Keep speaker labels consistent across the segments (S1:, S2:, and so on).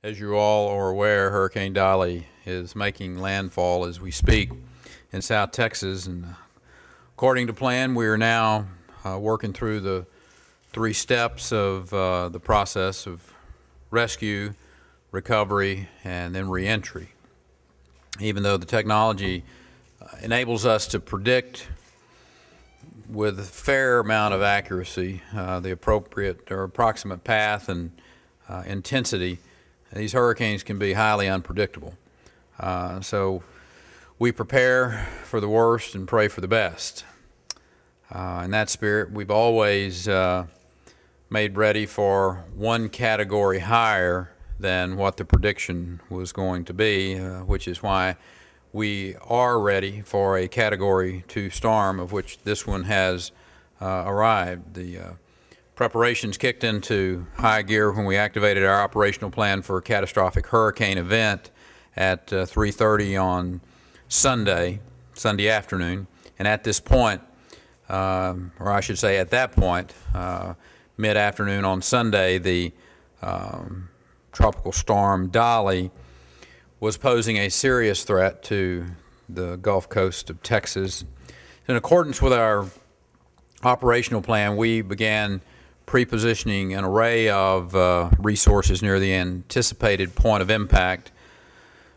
S1: As you all are aware, Hurricane Dolly is making landfall as we speak in South Texas, and according to plan, we are now working through the three steps of the process of rescue, recovery, and then reentry. Even though the technology enables us to predict with a fair amount of accuracy the appropriate or approximate path and intensity, these hurricanes can be highly unpredictable. So we prepare for the worst and pray for the best. In that spirit, we've always made ready for one category higher than what the prediction was going to be, which is why we are ready for a Category 2 storm, of which this one has arrived. The preparations kicked into high gear when we activated our operational plan for a catastrophic hurricane event at 3:30 on Sunday afternoon. And at this point, or I should say at that point, mid-afternoon on Sunday, the tropical storm Dolly was posing a serious threat to the Gulf Coast of Texas. In accordance with our operational plan, we began pre-positioning an array of resources near the anticipated point of impact,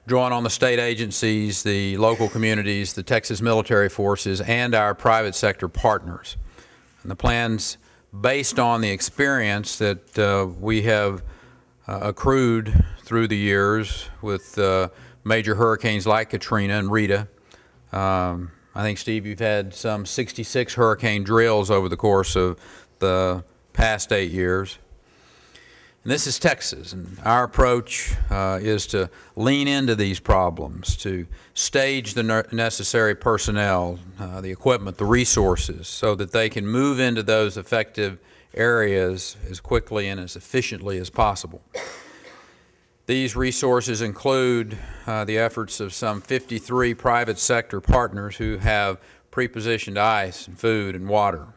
S1: drawing on the state agencies, the local communities, the Texas military forces, and our private sector partners. And the plan's based on the experience that we have accrued through the years with major hurricanes like Katrina and Rita. I think, Steve, you've had some 66 hurricane drills over the course of the past 8 years. And this is Texas, and our approach is to lean into these problems, to stage the necessary personnel, the equipment, the resources, so that they can move into those affected areas as quickly and as efficiently as possible. These resources include the efforts of some 53 private sector partners who have pre-positioned ice and food and water,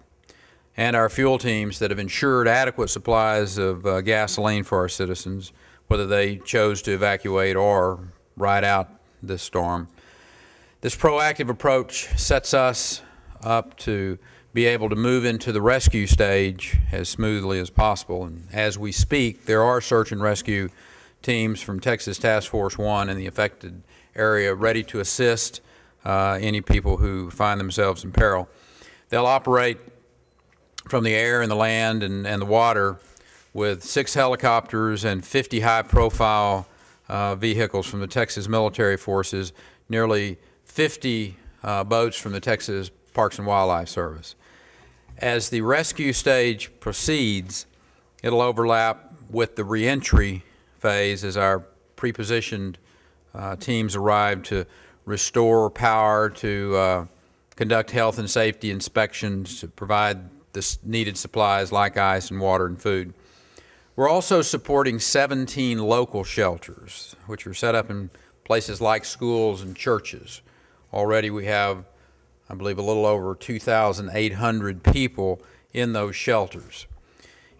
S1: and our fuel teams that have ensured adequate supplies of gasoline for our citizens, whether they chose to evacuate or ride out this storm. This proactive approach sets us up to be able to move into the rescue stage as smoothly as possible. And as we speak, there are search and rescue teams from Texas Task Force 1 in the affected area ready to assist any people who find themselves in peril. They'll operate from the air and the land and the water with 6 helicopters and 50 high-profile vehicles from the Texas military forces, nearly 50 boats from the Texas Parks and Wildlife Service. As the rescue stage proceeds, it'll overlap with the reentry phase as our pre-positioned teams arrive to restore power, to conduct health and safety inspections, to provide the needed supplies like ice and water and food. We're also supporting 17 local shelters, which are set up in places like schools and churches. Already we have, I believe, a little over 2,800 people in those shelters.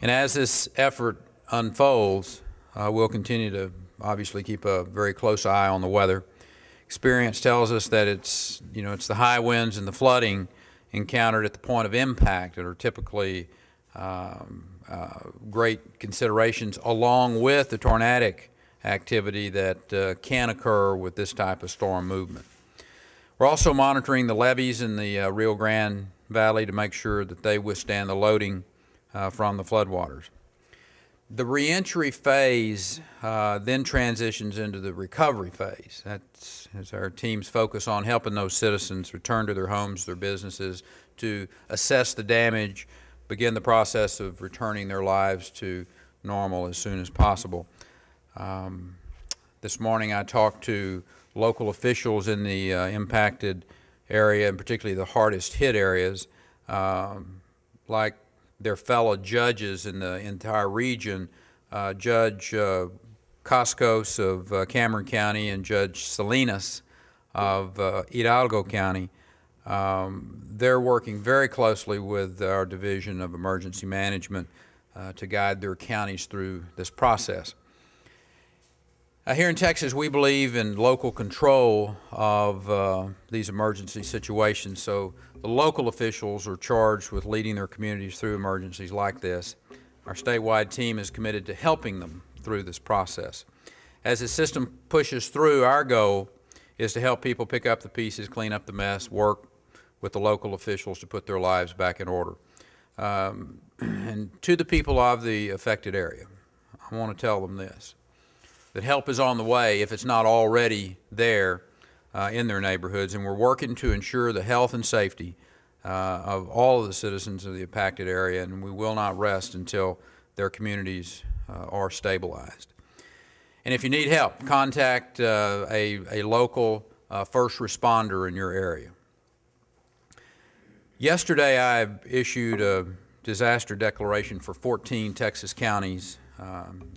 S1: And as this effort unfolds, we'll continue to obviously keep a very close eye on the weather. Experience tells us that it's the high winds and the flooding encountered at the point of impact that are typically great considerations, along with the tornadic activity that can occur with this type of storm movement. We're also monitoring the levees in the Rio Grande Valley to make sure that they withstand the loading from the floodwaters. The reentry phase then transitions into the recovery phase. That's as our teams focus on helping those citizens return to their homes, their businesses, to assess the damage, begin the process of returning their lives to normal as soon as possible. This morning I talked to local officials in the impacted area, and particularly the hardest hit areas, like their fellow judges in the entire region, Judge Cascos of Cameron County and Judge Salinas of Hidalgo County. They're working very closely with our Division of Emergency Management to guide their counties through this process. Here in Texas, we believe in local control of these emergency situations. So the local officials are charged with leading their communities through emergencies like this. Our statewide team is committed to helping them through this process. As the system pushes through, our goal is to help people pick up the pieces, clean up the mess, work with the local officials to put their lives back in order. And to the people of the affected area, I want to tell them this, that help is on the way if it's not already there in their neighborhoods, and we're working to ensure the health and safety of all of the citizens of the impacted area, and we will not rest until their communities are stabilized. And if you need help, contact a local first responder in your area. Yesterday, I issued a disaster declaration for 14 Texas counties.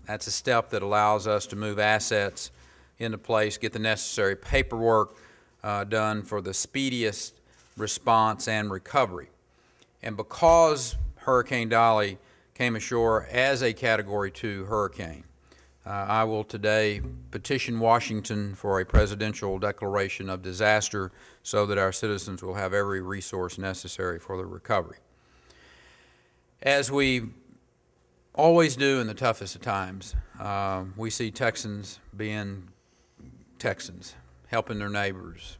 S1: That's a step that allows us to move assets into place, get the necessary paperwork done for the speediest response and recovery. And because Hurricane Dolly came ashore as a Category 2 hurricane, I will today petition Washington for a presidential declaration of disaster so that our citizens will have every resource necessary for the recovery. As we always do in the toughest of times, we see Texans being Texans, helping their neighbors,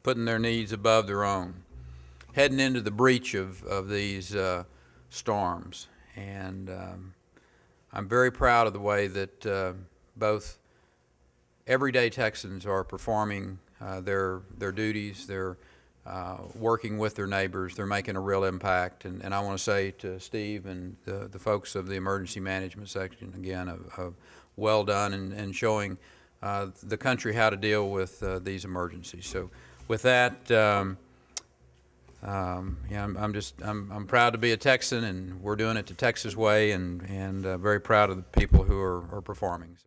S1: putting their needs above their own, heading into the breach of these storms. And I'm very proud of the way that both everyday Texans are performing their duties. They're working with their neighbors. They're making a real impact. And I want to say to Steve and the folks of the emergency management section, again, well done in showing the country how to deal with these emergencies. So with that, yeah, I'm proud to be a Texan, and we're doing it the Texas way, and very proud of the people who are performing.